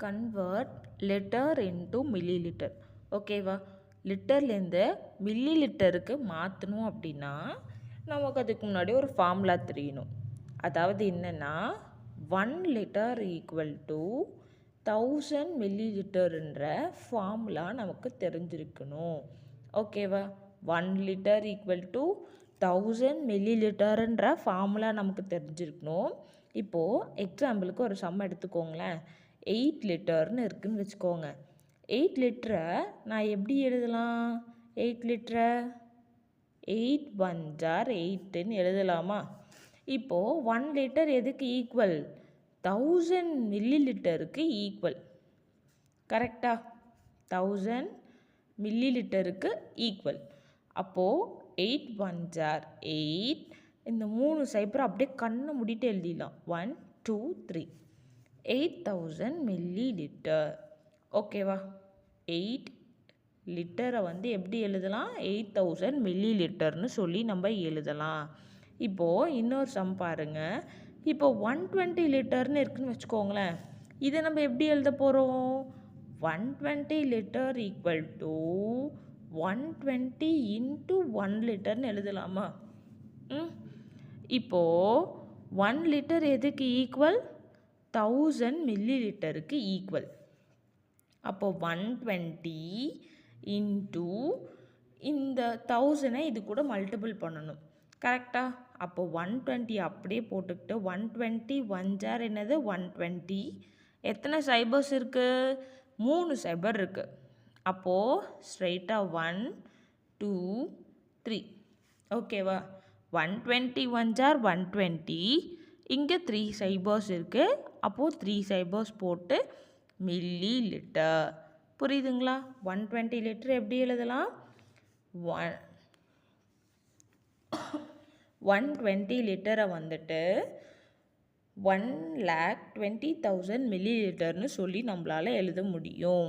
Convert litre into milli litre. ஓகேவா? லிட்டர்லேருந்து milli லிட்டருக்கு மாற்றணும் அப்படின்னா நமக்கு அதுக்கு முன்னாடி ஒரு ஃபார்முலா தெரியணும். அதாவது என்னென்னா 1 லிட்டர் ஈக்குவல் டு 1000 மில்லி லிட்டருன்ற ஃபார்முலா நமக்கு தெரிஞ்சிருக்கணும். ஓகேவா? 1 லிட்டர் ஈக்குவல் டு 1000 மில்லி லிட்டருன்ற ஃபார்முலா நமக்கு தெரிஞ்சிருக்கணும். இப்போது எக்ஸாம்பிளுக்கு ஒரு சம் எடுத்துக்கோங்களேன். 8 லிட்டர்னு இருக்குதுன்னு வச்சுக்கோங்க. 8 லிட்டரை நான் எப்படி எழுதலாம்? 8 லிட்டரை 8 1 8ன்னு எழுதலாமா? இப்போது 1 லிட்டர் எதுக்கு ஈக்குவல்? 1000 மில்லி லிட்டருக்கு ஈக்குவல். கரெக்டா? 1000 மில்லி லிட்டருக்கு ஈக்குவல். அப்போது 8 1 8, இந்த 3 சைபர் அப்படியே கண்ணை மூடிட்டு எழுதிடலாம். 1 2 3 8000 மில்லி லிட்டர். ஓகேவா? 8 லிட்டரை எப்படி எழுதலாம்? 8000 மில்லி லிட்டர்னு சொல்லி நம்ம எழுதலாம். இப்போது இன்னொரு சம் பாருங்கள். இப்போ 120 லிட்டர்னு இருக்குதுன்னு வச்சுக்கோங்களேன். இதை நம்ம எப்படி எழுத போகிறோம்? 120 லிட்டர் ஈக்குவல் டு 120 இன்ட்டு 1 லிட்டர்னு எழுதலாமா? இப்போது 1 லிட்டர் எதுக்கு ஈக்குவல்? 1000 மில்லி லிட்டருக்கு ஈக்குவல். அப்போது 120 இன்ட்டு இந்த 1000 இது கூட மல்டிபிள் பண்ணணும். கரெக்டாக? அப்போது 120 அப்படியே போட்டுக்கிட்டு 120 1 என்னது? 120. எத்தனை சைபர்ஸ் இருக்குது? 3 சைபர் இருக்குது. அப்போது ஸ்ட்ரைட்டாக 1 2 3. ஓகேவா? 120 1 120. இங்கே 3 சைபர்ஸ் இருக்குது. அப்போது 3 சைபர்ஸ் போட்டு மில்லி லிட்டர். புரியுதுங்களா? 120 லிட்டர் எப்படி எழுதலாம்? 120 லிட்டரை 1,20,000 மில்லி லிட்டர்னு சொல்லி நம்மளால் எழுத முடியும்.